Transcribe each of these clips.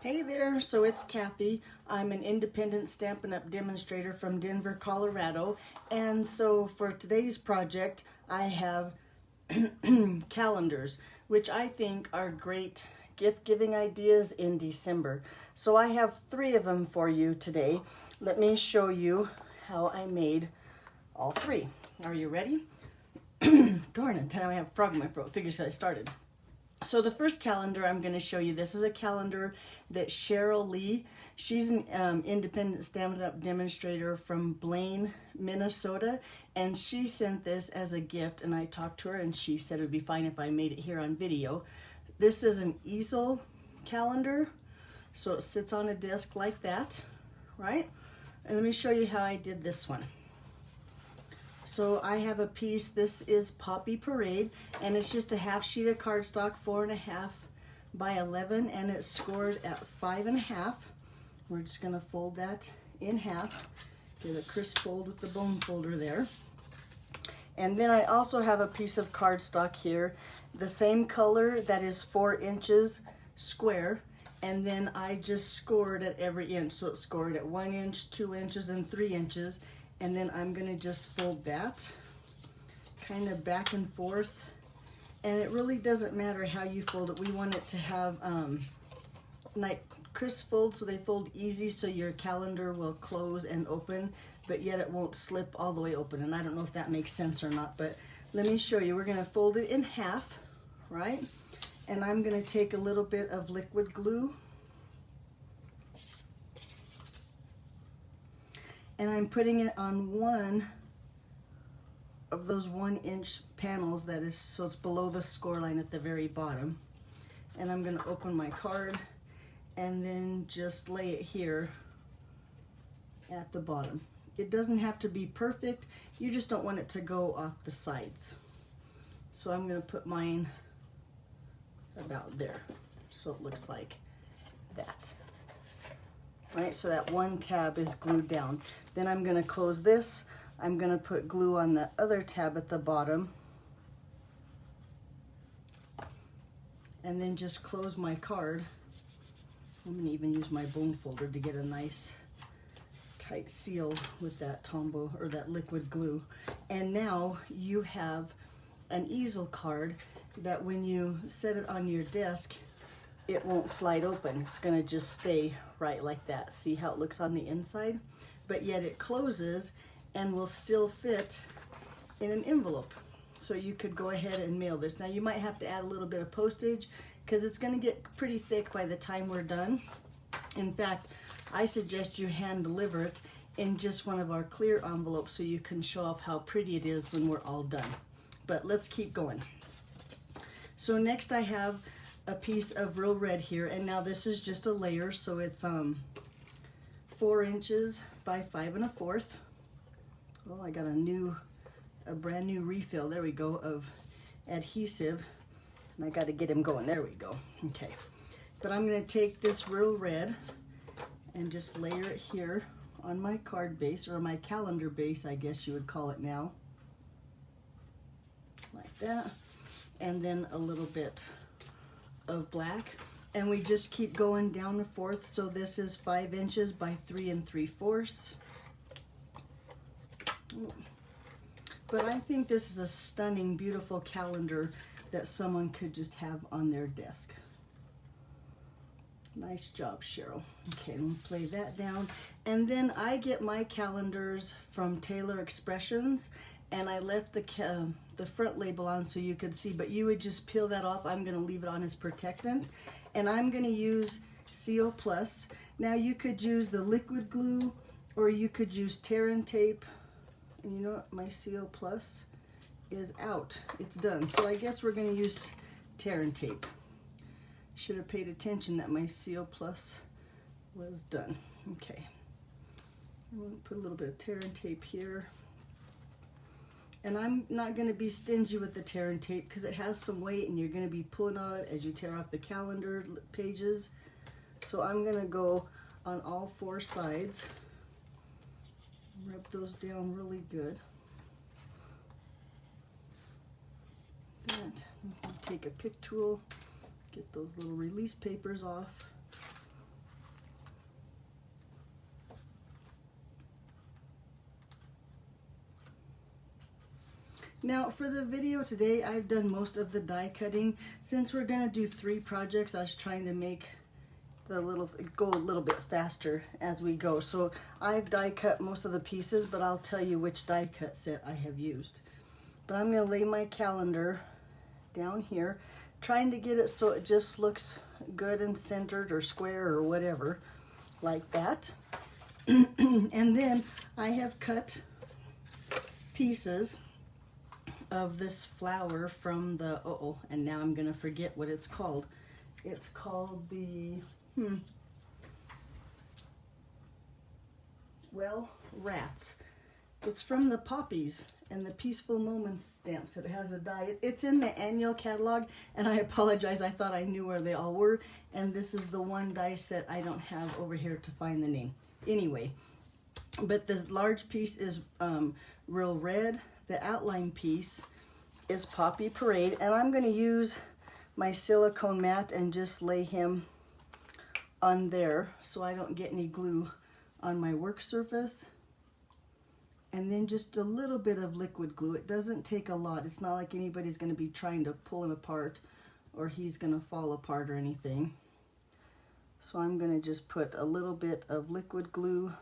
Hey there, so it's Kathy. I'm an independent Stampin' Up! Demonstrator from Denver, Colorado. And so for today's project, I have calendars, which I think are great gift-giving ideas in December. So I have 3 of them for you today. Let me show you how I made all 3. Are you ready? Darn it, now I have a frog in my throat. Figures I started. So the first calendar I'm going to show you, this is a calendar that Cheryl Lee, she's an independent Stampin' Up! Demonstrator from Blaine, Minnesota, and she sent this as a gift, and I talked to her and she said it would be fine if I made it here on video. This is an easel calendar, so it sits on a desk like that, right? And let me show you how I did this one. So I have a piece, this is Poppy Parade, and it's just a half sheet of cardstock, 4.5 by 11, and it's scored at 5.5. We're just gonna fold that in half, get a crisp fold with the bone folder there. And then I also have a piece of cardstock here, the same color, that is 4 inches square, and then I just scored at every inch. So it scored at 1 inch, 2 inches, and 3 inches. And then I'm gonna just fold that kind of back and forth. And it really doesn't matter how you fold it. We want it to have like crisp folds so they fold easy so your calendar will close and open, but yet it won't slip all the way open. And I don't know if that makes sense or not, but let me show you. We're gonna fold it in half, right? And I'm gonna take a little bit of liquid glue, and I'm putting it on one of those 1-inch panels that is, so it's below the score line at the very bottom. And I'm gonna open my card and then just lay it here at the bottom. It doesn't have to be perfect, you just don't want it to go off the sides. So I'm gonna put mine about there, so it looks like that. Right, so that one tab is glued down. Then I'm gonna close this. I'm gonna put glue on the other tab at the bottom. And then just close my card. I'm gonna even use my bone folder to get a nice tight seal with that Tombow, or that liquid glue. And now you have an easel card that when you set it on your desk, it won't slide open. It's gonna just stay right like that. See how it looks on the inside? But yet it closes and will still fit in an envelope. So you could go ahead and mail this. Now you might have to add a little bit of postage because it's gonna get pretty thick by the time we're done. In fact, I suggest you hand deliver it in just one of our clear envelopes so you can show off how pretty it is when we're all done. But let's keep going. So next I have a piece of real red here, and now this is just a layer, so it's 4 inches by 5 1/4. Oh, I got a brand new refill, there we go, of adhesive, and I got to get him going. There we go. Okay, but I'm going to take this real red and just layer it here on my card base, or my calendar base, I guess you would call it now, like that, and then a little bit of black, and we just keep going down the 4th. So this is 5 inches by 3 3/4. But I think this is a stunning, beautiful calendar that someone could just have on their desk. Nice job, Cheryl. Okay, I'm gonna play that down. And then I get my calendars from Taylor Expressions, and I left the front label on so you could see, but you would just peel that off. I'm gonna leave it on as protectant, and I'm gonna use Seal Plus. Now you could use the liquid glue, or you could use tear and tape. And you know what, my Seal Plus is out, it's done. So I guess we're gonna use tear and tape. Should have paid attention that my Seal Plus was done. Okay, I'm gonna put a little bit of tear and tape here. And I'm not going to be stingy with the tear and tape because it has some weight and you're going to be pulling on it as you tear off the calendar pages. So I'm going to go on all 4 sides. Rub those down really good. That. Take a pick tool, get those little release papers off. Now for the video today, I've done most of the die cutting. Since we're gonna do 3 projects, I was trying to make go a little bit faster as we go. So I've die cut most of the pieces, but I'll tell you which die cut set I have used. But I'm gonna lay my calendar down here, trying to get it so it just looks good and centered or square or whatever, like that. And then I have cut pieces of this flower from the, and now I'm gonna forget what it's called. It's called the, well, rats. It's from the Poppies and the Peaceful Moments stamps. It has a die. It's in the annual catalog, and I apologize. I thought I knew where they all were, and this is the one die set I don't have over here to find the name. Anyway, but this large piece is real red. The outline piece is Poppy Parade, and I'm going to use my silicone mat and just lay him on there so I don't get any glue on my work surface. And then just a little bit of liquid glue. It doesn't take a lot. It's not like anybody's going to be trying to pull him apart or he's going to fall apart or anything. So I'm going to just put a little bit of liquid glue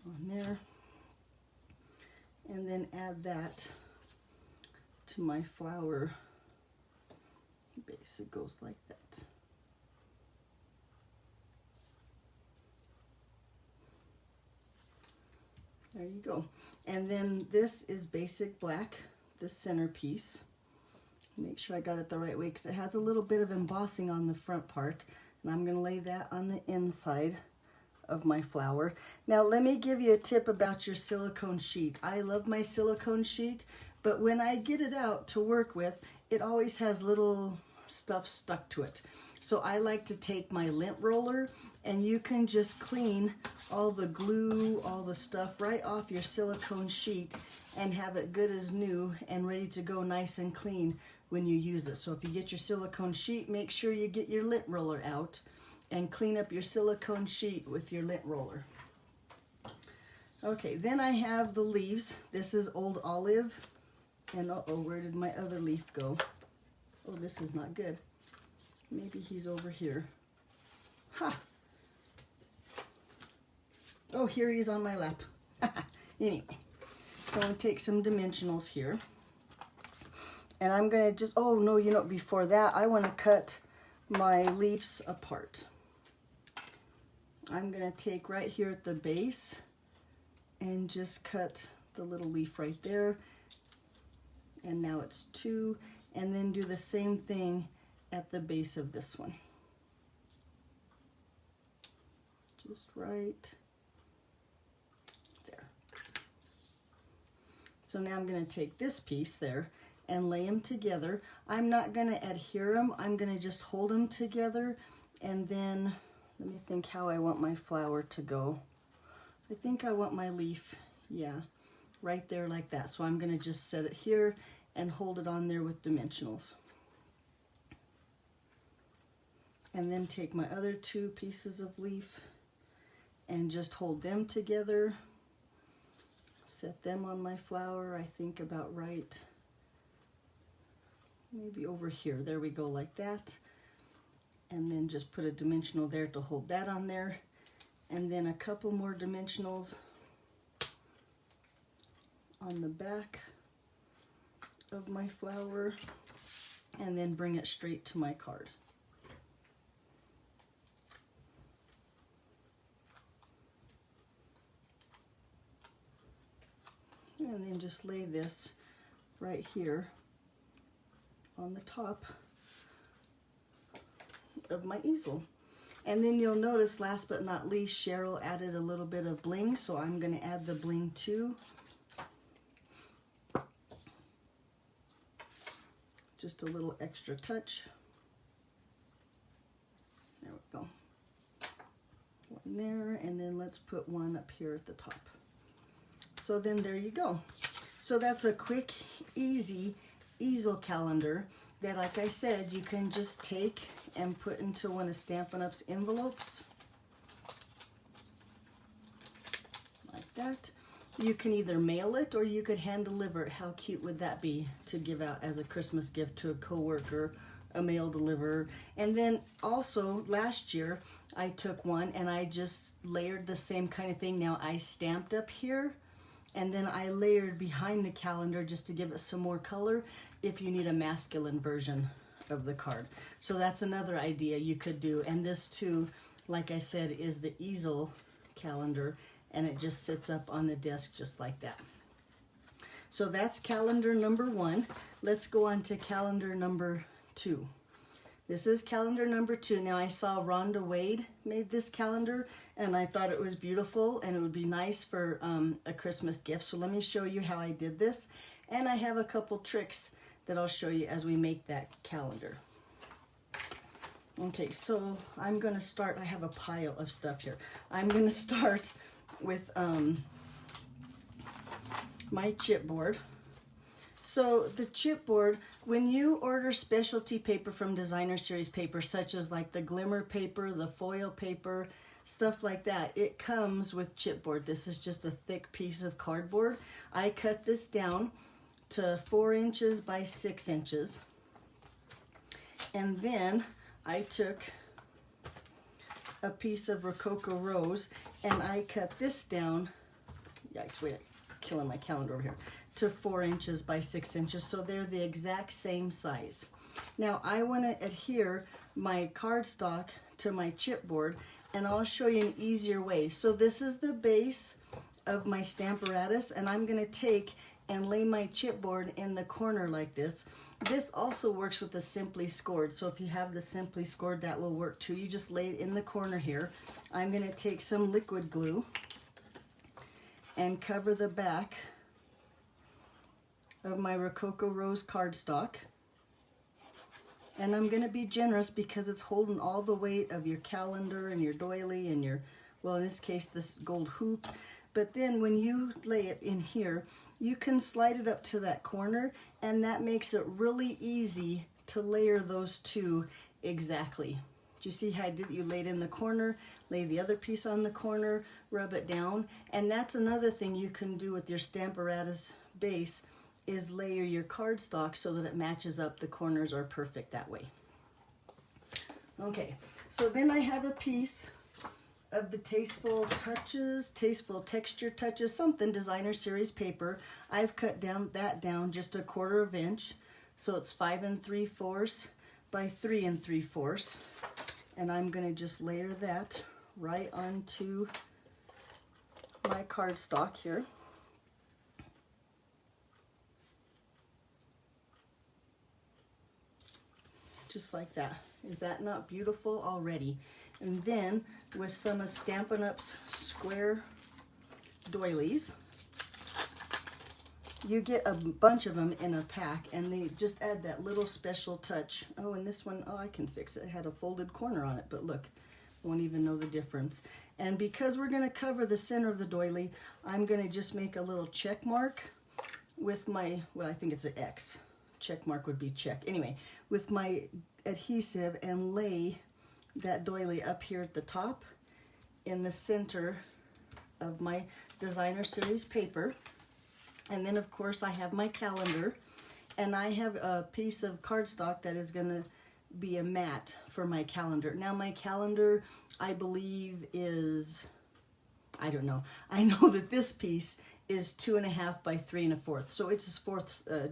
on there, and then add that to my flower base. It goes like that. There you go. And then this is basic black, the centerpiece. Make sure I got it the right way because it has a little bit of embossing on the front part, and I'm going to lay that on the inside of my flower. Now let me give you a tip about your silicone sheet. I love my silicone sheet, but when I get it out to work with, it always has little stuff stuck to it. So I like to take my lint roller, and you can just clean all the glue, all the stuff right off your silicone sheet and have it good as new and ready to go, nice and clean when you use it. So if you get your silicone sheet, make sure you get your lint roller out and clean up your silicone sheet with your lint roller. Okay, then I have the leaves. This is Old Olive, and where did my other leaf go? Oh, this is not good. Maybe he's over here. Ha! Oh, here he is on my lap. Anyway, so I'm going to take some dimensionals here. And I'm going to just, oh no, you know, before that, I want to cut my leaves apart. I'm going to take right here at the base and just cut the little leaf right there. And now it's 2. And then do the same thing at the base of this one. Just right there. So now I'm going to take this piece there and lay them together. I'm not going to adhere them. I'm going to just hold them together, and then let me think how I want my flower to go. I think I want my leaf, yeah, right there like that. So I'm going to just set it here and hold it on there with dimensionals. And then take my other 2 pieces of leaf and just hold them together. Set them on my flower, I think about right. Maybe over here. There we go, like that. And then just put a dimensional there to hold that on there. And then a couple more dimensionals on the back of my flower. And then bring it straight to my card. And then just lay this right here on the top of my easel. And then you'll notice, last but not least, Cheryl added a little bit of bling, so I'm going to add the bling too. Just a little extra touch. There we go. One there, and then let's put one up here at the top. So then there you go. So that's a quick, easy easel calendar that, like I said, you can just take and put into one of Stampin' Up's envelopes. Like that. You can either mail it or you could hand deliver it. How cute would that be to give out as a Christmas gift to a coworker, a mail deliverer? And then also last year I took one and I just layered the same kind of thing. Now I stamped up here and then I layered behind the calendar just to give it some more color if you need a masculine version of the card. So that's another idea you could do. And this too, like I said, is the Easel Calendar, and it just sits up on the desk just like that. So that's calendar number 1. Let's go on to calendar number 2. This is calendar number 2. Now I saw Rhonda Wade made this calendar and I thought it was beautiful and it would be nice for a Christmas gift. So let me show you how I did this. And I have a couple tricks that I'll show you as we make that calendar. Okay, so I'm going to start. I have a pile of stuff here. I'm going to start with my chipboard. So the chipboard, when you order specialty paper from designer series paper, such as like the glimmer paper, the foil paper, stuff like that, it comes with chipboard. This is just a thick piece of cardboard. I cut this down to 4 inches by 6 inches. And then I took a piece of Rococo Rose and I cut this down, yikes, wait, I'm killing my calendar over here, to 4 inches by 6 inches, so they're the exact same size. Now I want to adhere my cardstock to my chipboard, and I'll show you an easier way. So this is the base of my Stamparatus, and I'm going to take and lay my chipboard in the corner like this. This also works with the Simply Scored, so if you have the Simply Scored, that will work too. You just lay it in the corner here. I'm going to take some liquid glue and cover the back of my Rococo Rose cardstock. And I'm going to be generous because it's holding all the weight of your calendar and your doily and your, well, in this case, this gold hoop. But then when you lay it in here, you can slide it up to that corner, and that makes it really easy to layer those two exactly. Do you see how I did? You laid in the corner, lay the other piece on the corner, rub it down. And that's another thing you can do with your Stamparatus base, is layer your cardstock so that it matches up. The corners are perfect that way. Okay, so then I have a piece of the Tasteful Touches, Tasteful Texture Touches, something designer series paper. I've cut that down just 1/4 inch, so it's 5 3/4 by 3 3/4, and I'm going to just layer that right onto my cardstock here. Just like that. Is that not beautiful already? And then with some of Stampin' Up's square doilies, you get a bunch of them in a pack, and they just add that little special touch. Oh, and this one, oh, I can fix it. It had a folded corner on it, but look, won't even know the difference. And because we're going to cover the center of the doily, I'm going to just make a little check mark with my, well, I think it's an X. Check mark would be check. Anyway, with my adhesive, and lay that doily up here at the top in the center of my designer series paper. And then of course I have my calendar, and I have a piece of cardstock that is going to be a mat for my calendar. Now my calendar, I believe, is, I don't know, I know that this piece is 2.5 by 3 1/4, so it's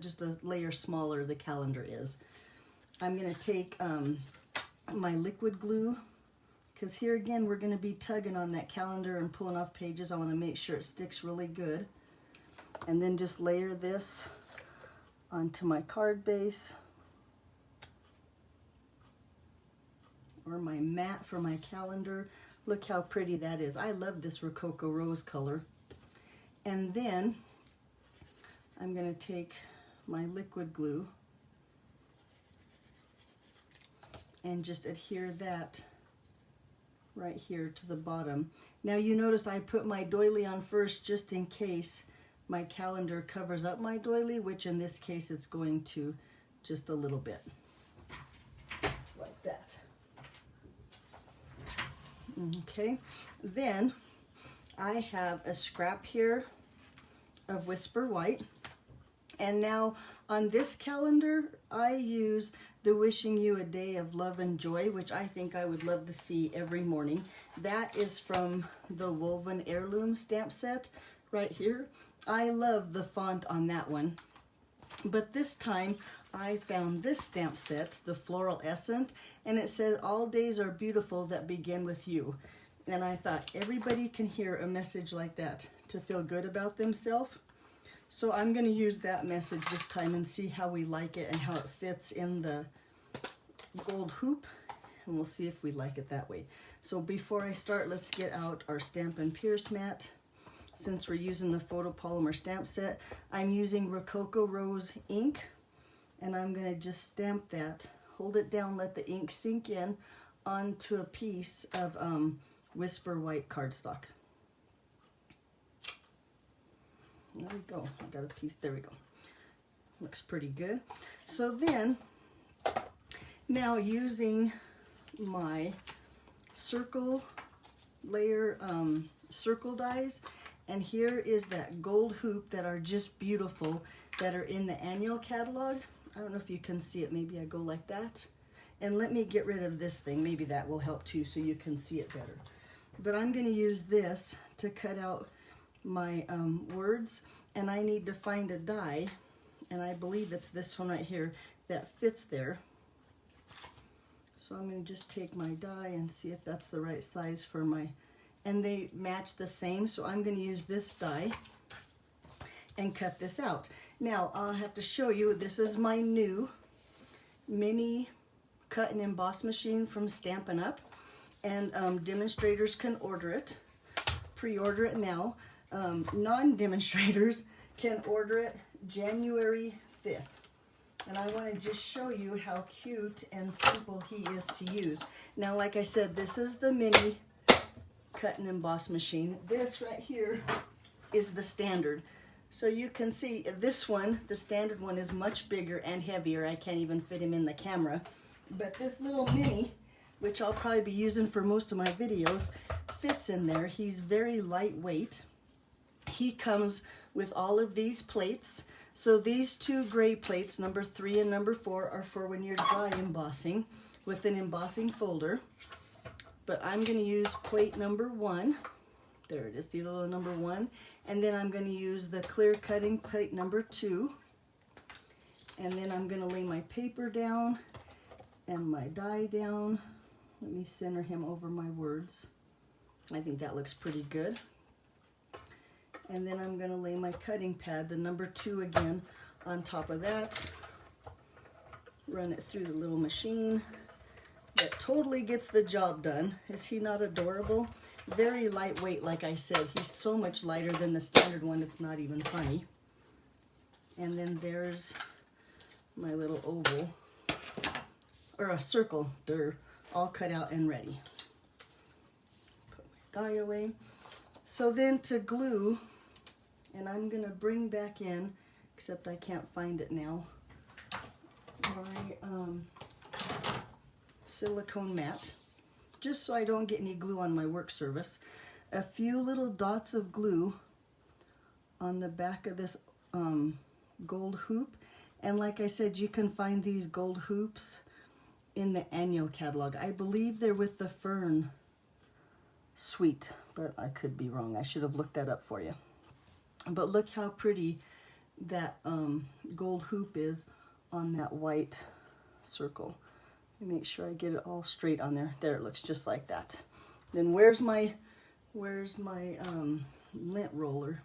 just a layer smaller, the calendar is. I'm going to take my liquid glue, because here again we're going to be tugging on that calendar and pulling off pages. I want to make sure it sticks really good, and then just layer this onto my card base, or my mat for my calendar. Look how pretty that is. I love this Rococo Rose color. And then I'm going to take my liquid glue and just adhere that right here to the bottom. Now you notice I put my doily on first just in case my calendar covers up my doily, which in this case it's going to just a little bit, like that. Okay, then I have a scrap here of Whisper White. And now on this calendar, I use the Wishing You a Day of Love and Joy, which I think I would love to see every morning. That is from the Woven Heirloom stamp set right here. I love the font on that one. But this time I found this stamp set, the Floral Essence, and it says, "All days are beautiful that begin with you." And I thought everybody can hear a message like that to feel good about themselves. So I'm going to use that message this time and see how we like it and how it fits in the gold hoop. And we'll see if we like it that way. So before I start, let's get out our Stampin' Pierce mat. Since we're using the photopolymer stamp set, I'm using Rococo Rose ink. And I'm going to just stamp that, hold it down, let the ink sink in onto a piece of Whisper White cardstock. There we go. I got a piece. There we go. Looks pretty good. So then, now using my circle layer circle dies, and here is that gold hoop that are just beautiful, that are in the annual catalog. I don't know if you can see it. Maybe I go like that. And let me get rid of this thing. Maybe that will help too, so you can see it better. But I'm going to use this to cut out my words, and I need to find a die, and I believe it's this one right here that fits there. So I'm going to just take my die and see if that's the right size for my, and they match the same, so I'm going to use this die and cut this out. Now I'll have to show you, this is my new mini cut and emboss machine from Stampin' Up, and demonstrators can order it, pre-order it now. Non-demonstrators can order it January 5th. And I want to just show you how cute and simple he is to use. Now, like I said, this is the mini cut and emboss machine. This right here is the standard. So you can see this one, the standard one, is much bigger and heavier. I can't even fit him in the camera. But this little mini, which I'll probably be using for most of my videos, fits in there. He's very lightweight. He comes with all of these plates. So these two gray plates, number 3 and number 4, are for when you're dry embossing with an embossing folder. But I'm going to use plate number 1. There it is, the little number 1. And then I'm going to use the clear cutting plate number 2. And then I'm going to lay my paper down and my die down. Let me center him over my words. I think that looks pretty good. And then I'm going to lay my cutting pad, the number 2 again, on top of that. Run it through the little machine. That totally gets the job done. Is he not adorable? Very lightweight, like I said. He's so much lighter than the standard one, it's not even funny. And then there's my little oval, or a circle. They're all cut out and ready. Put my die away. So then to glue, and I'm going to bring back in, except I can't find it now, my silicone mat, just so I don't get any glue on my work surface. A few little dots of glue on the back of this gold hoop. And like I said, you can find these gold hoops in the annual catalog. I believe they're with the Fern Suite, but I could be wrong. I should have looked that up for you. But look how pretty that gold hoop is on that white circle. Let me make sure I get it all straight on there. There, it looks just like that. Then where's my lint roller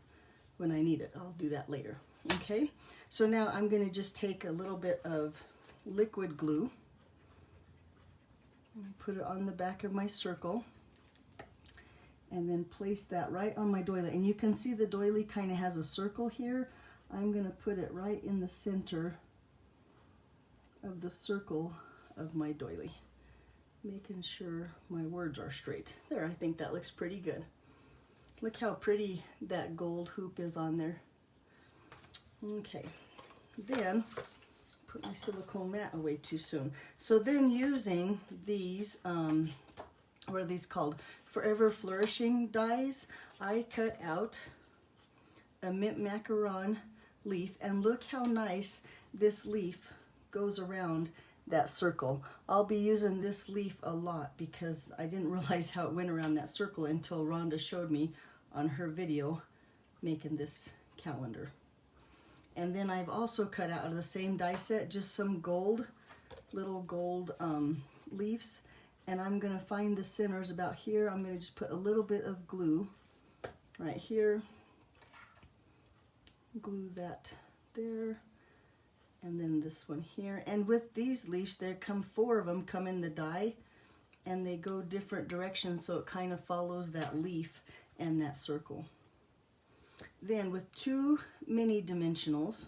when I need it? I'll do that later. Okay, so now I'm going to just take a little bit of liquid glue and put it on the back of my circle, and then place that right on my doily. And you can see the doily kind of has a circle here. I'm going to put it right in the center of the circle of my doily, making sure my words are straight. There, I think that looks pretty good. Look how pretty that gold hoop is on there. Okay, then put my silicone mat away too soon. So then using these, what are these called? Forever Flourishing dies, I cut out a mint macaron leaf, and look how nice this leaf goes around that circle. I'll be using this leaf a lot because I didn't realize how it went around that circle until Rhonda showed me on her video making this calendar. And then I've also cut out of the same die set just some little gold leaves, and I'm going to find the centers about here. I'm going to just put a little bit of glue right here, glue that there, and then this one here. And with these leaves, there come 4 of them come in the die, and they go different directions, so it kind of follows that leaf and that circle. Then with 2 mini dimensionals,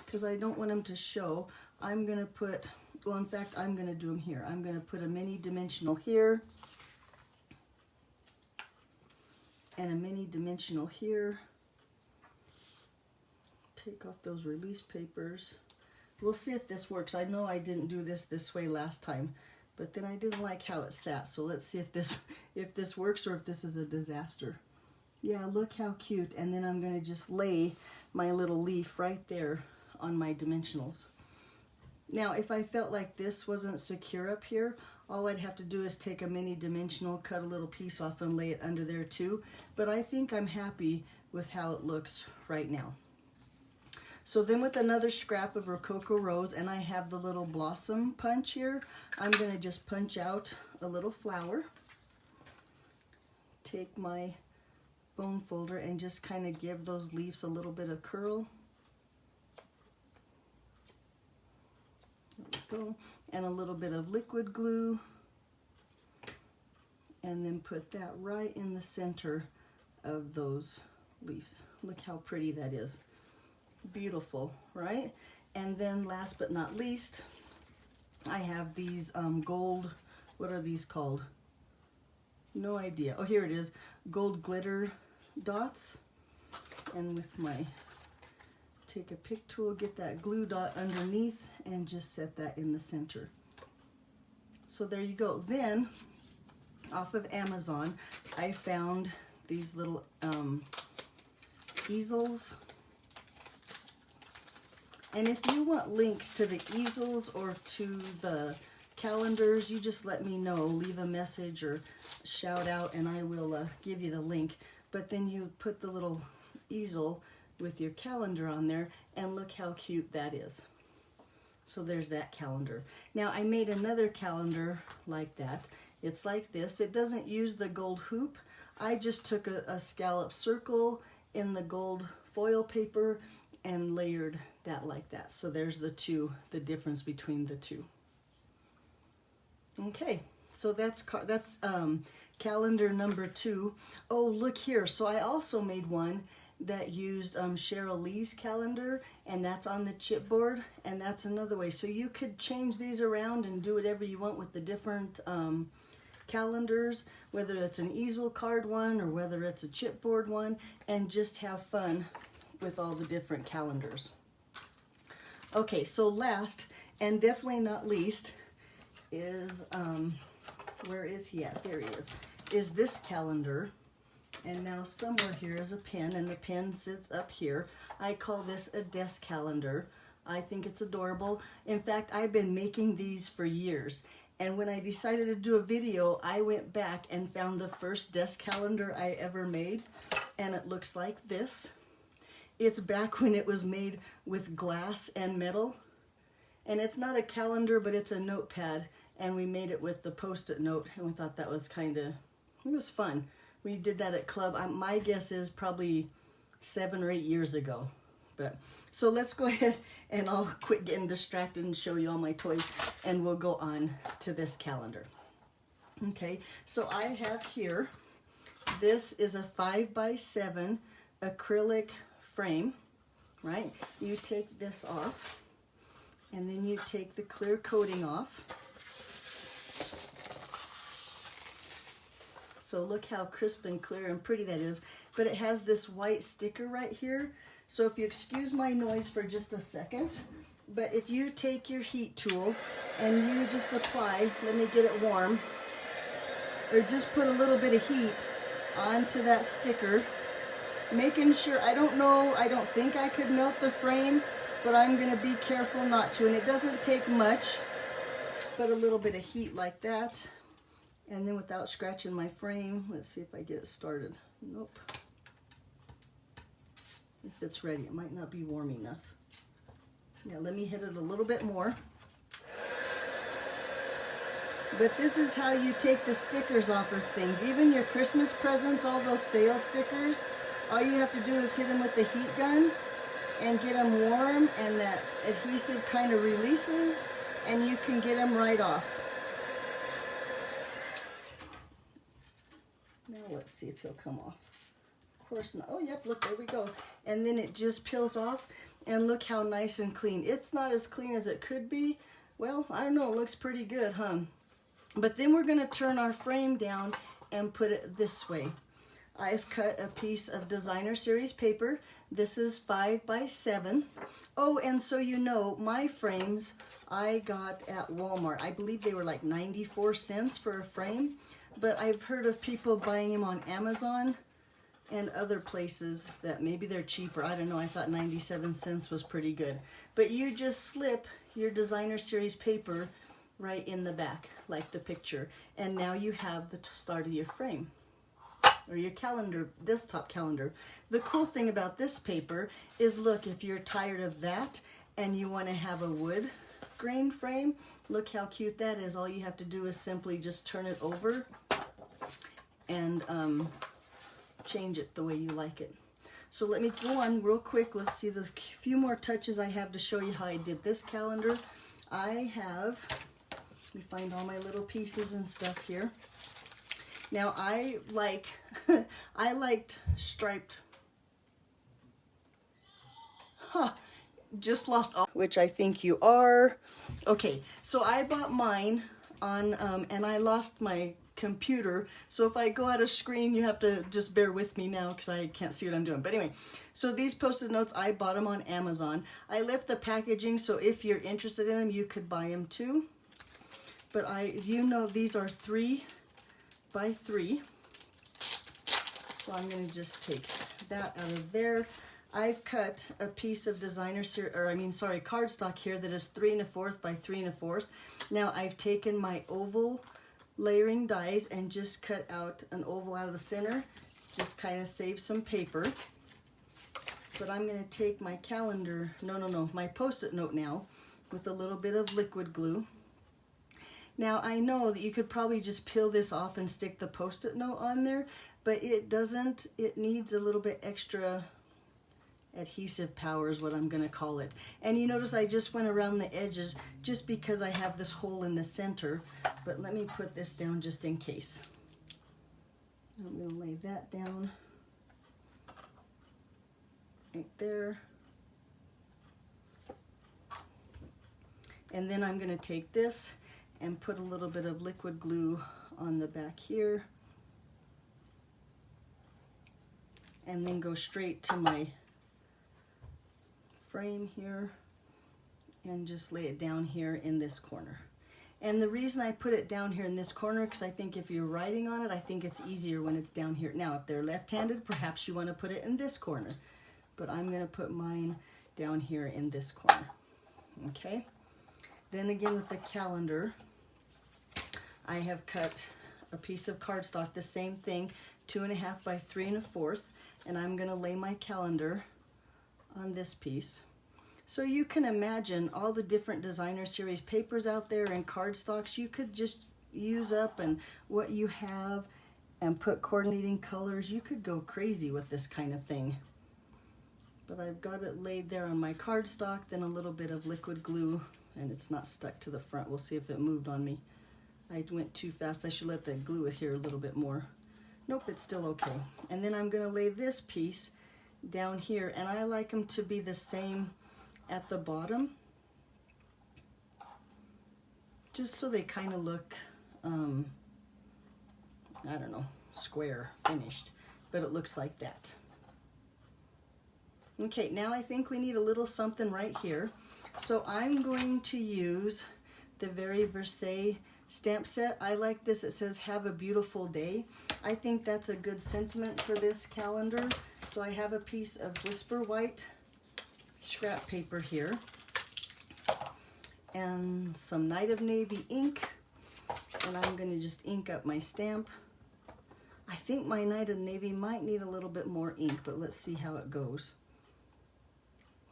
because I don't want them to show, I'm going to put, well, in fact, I'm going to do them here. I'm going to put a mini dimensional here and a mini dimensional here. Take off those release papers. We'll see if this works. I know I didn't do this way last time, but then I didn't like how it sat. So let's see if this works or if this is a disaster. Yeah, look how cute. And then I'm going to just lay my little leaf right there on my dimensionals. Now, if I felt like this wasn't secure up here, all I'd have to do is take a mini dimensional, cut a little piece off, and lay it under there too. But I think I'm happy with how it looks right now. So then with another scrap of Rococo Rose, and I have the little blossom punch here, I'm going to just punch out a little flower. Take my bone folder and just kind of give those leaves a little bit of curl. There we go. And a little bit of liquid glue. And then put that right in the center of those leaves. Look how pretty that is. Beautiful, right? And then last but not least, I have these gold, what are these called? No idea. Oh, here it is. Gold glitter dots. And with my, take a pick tool, get that glue dot underneath and just set that in the center. So there you go. Then off of Amazon, I found these little easels. And if you want links to the easels or to the calendars, you just let me know. Leave a message or shout out and I will give you the link. But then you put the little easel with your calendar on there, and look how cute that is. So there's that calendar. Now I made another calendar like that. It's like this. It doesn't use the gold hoop. I just took a scallop circle in the gold foil paper and layered that like that. So there's the difference between the two. Okay, so that's calendar number 2. Oh, look here. So I also made one that used Cheryl Lee's calendar, and that's on the chipboard, and that's another way. So you could change these around and do whatever you want with the different calendars, whether it's an easel card one or whether it's a chipboard one, and just have fun with all the different calendars. Okay, so last and definitely not least is, where is he at? There he is this calendar. And now somewhere here is a pen, and the pen sits up here. I call this a desk calendar. I think it's adorable. In fact, I've been making these for years. And when I decided to do a video, I went back and found the first desk calendar I ever made. And it looks like this. It's back when it was made with glass and metal. And it's not a calendar, but it's a notepad. And we made it with the Post-it note. And we thought that was it was fun. We did that at club. My guess is probably 7 or 8 years ago. But so let's go ahead and I'll quit getting distracted and show you all my toys, and we'll go on to this calendar. Okay, so I have here, this is a 5x7 acrylic frame, right? You take this off, and then you take the clear coating off. So look how crisp and clear and pretty that is. But it has this white sticker right here. So if you excuse my noise for just a second, but if you take your heat tool and you just apply, let me get it warm, or just put a little bit of heat onto that sticker, making sure, I don't know, I don't think I could melt the frame, but I'm going to be careful not to. And it doesn't take much, but a little bit of heat like that. And then without scratching my frame, let's see if I get it started. Nope. If it's ready, it might not be warm enough. Yeah, let me hit it a little bit more. But this is how you take the stickers off of things. Even your Christmas presents, all those sale stickers, all you have to do is hit them with the heat gun and get them warm, and that adhesive kind of releases and you can get them right off. Now let's see if he'll come off. Of course not. Oh, yep, look, there we go. And then it just peels off, and look how nice and clean. It's not as clean as it could be. Well, I don't know, it looks pretty good, huh? But then we're going to turn our frame down and put it this way. I've cut a piece of designer series paper. This is 5 by 7. Oh, and so you know, my frames I got at Walmart. I believe they were like 94 cents for a frame, but I've heard of people buying them on Amazon and other places that maybe they're cheaper. I don't know, I thought 97 cents was pretty good. But you just slip your designer series paper right in the back, like the picture, and now you have the start of your frame, or your calendar, desktop calendar. The cool thing about this paper is, look, if you're tired of that and you want to have a wood grain frame, look how cute that is. All you have to do is simply just turn it over and change it the way you like it. So let me go on real quick. Let's see the few more touches I have to show you how I did this calendar. I have, let me find all my little pieces and stuff here. Now I like, I liked striped, just lost all, which I think you are. Okay, so I bought mine on, and I lost my computer, so if I go out of screen, you have to just bear with me now because I can't see what I'm doing. But anyway, so these Post-it notes, I bought them on Amazon. I left the packaging, so if you're interested in them, you could buy them too. But you know, these are 3 by 3. So I'm going to just take that out of there. I've cut a piece of cardstock here that is 3 1/4 by 3 1/4. Now I've taken my oval layering dies and just cut out an oval out of the center, just kind of save some paper. But I'm going to take my calendar, my Post-it note now, with a little bit of liquid glue. Now I know that you could probably just peel this off and stick the Post-it note on there, but it doesn't. It needs a little bit extra adhesive power is what I'm going to call it. And you notice I just went around the edges just because I have this hole in the center. But let me put this down just in case. I'm going to lay that down right there. And then I'm going to take this and put a little bit of liquid glue on the back here. And then go straight to my frame here and just lay it down here in this corner. And the reason I put it down here in this corner, because I think if you're writing on it, I think it's easier when it's down here. Now if they're left-handed, perhaps you want to put it in this corner, but I'm going to put mine down here in this corner. Okay, then again with the calendar, I have cut a piece of cardstock, the same thing, 2 1/2 by 3 1/4, and I'm going to lay my calendar on this piece. So you can imagine all the different designer series papers out there and cardstocks you could just use up, and what you have, and put coordinating colors. You could go crazy with this kind of thing. But I've got it laid there on my cardstock, then a little bit of liquid glue, and it's not stuck to the front. We'll see if it moved on me. I went too fast. I should let the glue adhere a little bit more. Nope, it's still okay. And then I'm going to lay this piece down here, and I like them to be the same at the bottom, just so they kind of look, I don't know, square finished, but it looks like that. Okay, now I think we need a little something right here, so I'm going to use the Very Versailles stamp set. I like this. It says, "Have a beautiful day." I think that's a good sentiment for this calendar. So I have a piece of Whisper White scrap paper here and some Night of Navy ink, and I'm going to just ink up my stamp. I think my Night of Navy might need a little bit more ink, but let's see how it goes.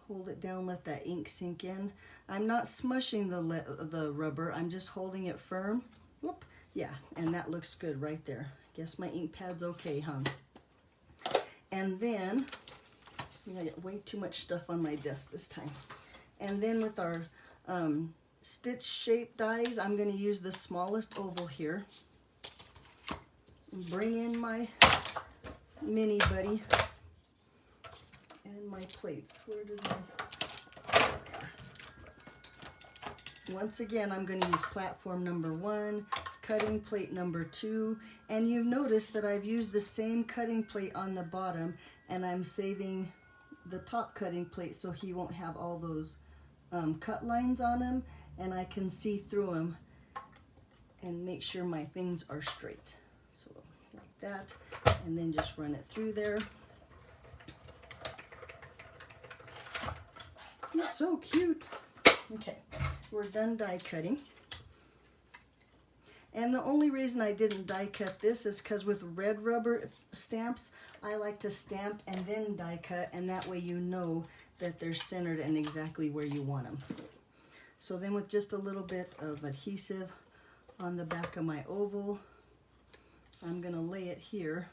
Hold it down, let that ink sink in. I'm not smushing the rubber, I'm just holding it firm. Whoop, yeah, and that looks good right there. Guess my ink pad's okay, huh? And then, I got way too much stuff on my desk this time. And then with our stitch shape dies, I'm going to use the smallest oval here. Bring in my mini buddy and my plates. Where did my... Once again, I'm going to use platform number 1, cutting plate number 2, and you've noticed that I've used the same cutting plate on the bottom, and I'm saving the top cutting plate so he won't have all those cut lines on him, and I can see through them and make sure my things are straight. So like that, and then just run it through there. He's so cute. Okay, we're done die cutting. And the only reason I didn't die cut this is because with red rubber stamps, I like to stamp and then die cut, and that way you know that they're centered and exactly where you want them. So then with just a little bit of adhesive on the back of my oval, I'm going to lay it here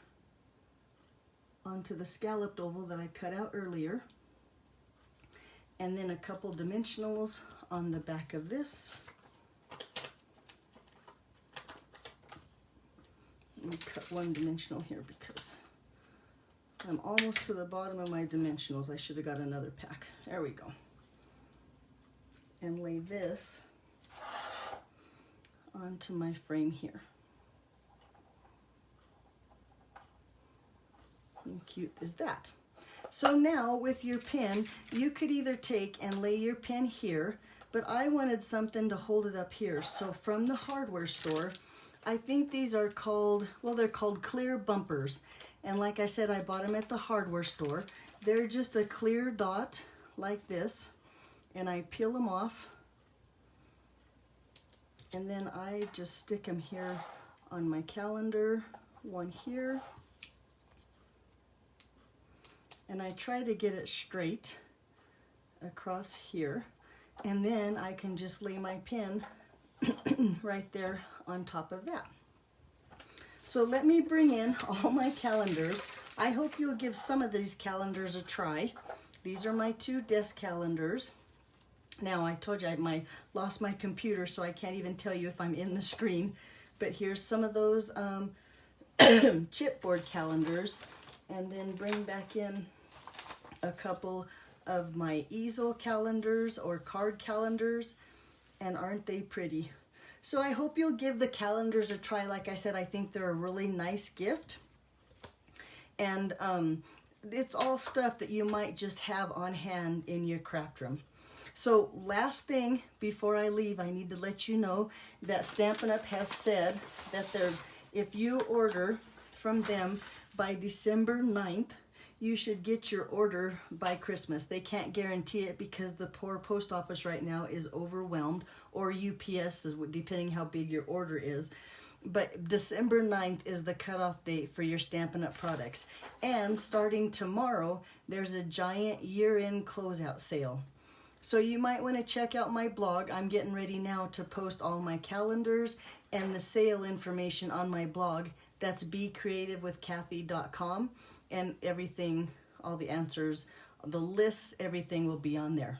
onto the scalloped oval that I cut out earlier. And then a couple dimensionals on the back of this. Let me cut one dimensional here because I'm almost to the bottom of my dimensionals. I should have got another pack. There we go. And lay this onto my frame here. How cute is that? So now with your pen, you could either take and lay your pen here, but I wanted something to hold it up here. So from the hardware store, I think these are called, well, they're called clear bumpers. And like I said, I bought them at the hardware store. They're just a clear dot like this, and I peel them off. And then I just stick them here on my calendar, one here. And I try to get it straight across here. And then I can just lay my pen right there on top of that. So let me bring in all my calendars. I hope you'll give some of these calendars a try. These are my 2 desk calendars. Now I told you I lost my computer, so I can't even tell you if I'm in the screen. But here's some of those chipboard calendars. And then bring back in a couple of my easel calendars or card calendars, and aren't they pretty? So I hope you'll give the calendars a try. Like I said, I think they're a really nice gift, and it's all stuff that you might just have on hand in your craft room. So last thing before I leave, I need to let you know that Stampin' Up! Has said that if you order from them by December 9th, you should get your order by Christmas. They can't guarantee it because the poor post office right now is overwhelmed, or UPS, is depending how big your order is. But December 9th is the cutoff date for your Stampin' Up! Products. And starting tomorrow, there's a giant year-end closeout sale. So you might want to check out my blog. I'm getting ready now to post all my calendars and the sale information on my blog. That's becreativewithkathy.com. And everything, all the answers, the lists, everything will be on there.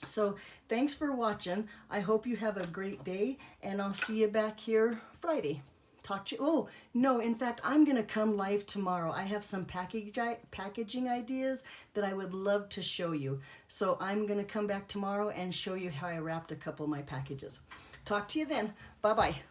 So thanks for watching. I hope you have a great day, and I'll see you back here Friday. Talk to you. Oh, no, in fact, I'm going to come live tomorrow. I have some packaging ideas that I would love to show you. So I'm going to come back tomorrow and show you how I wrapped a couple of my packages. Talk to you then. Bye-bye.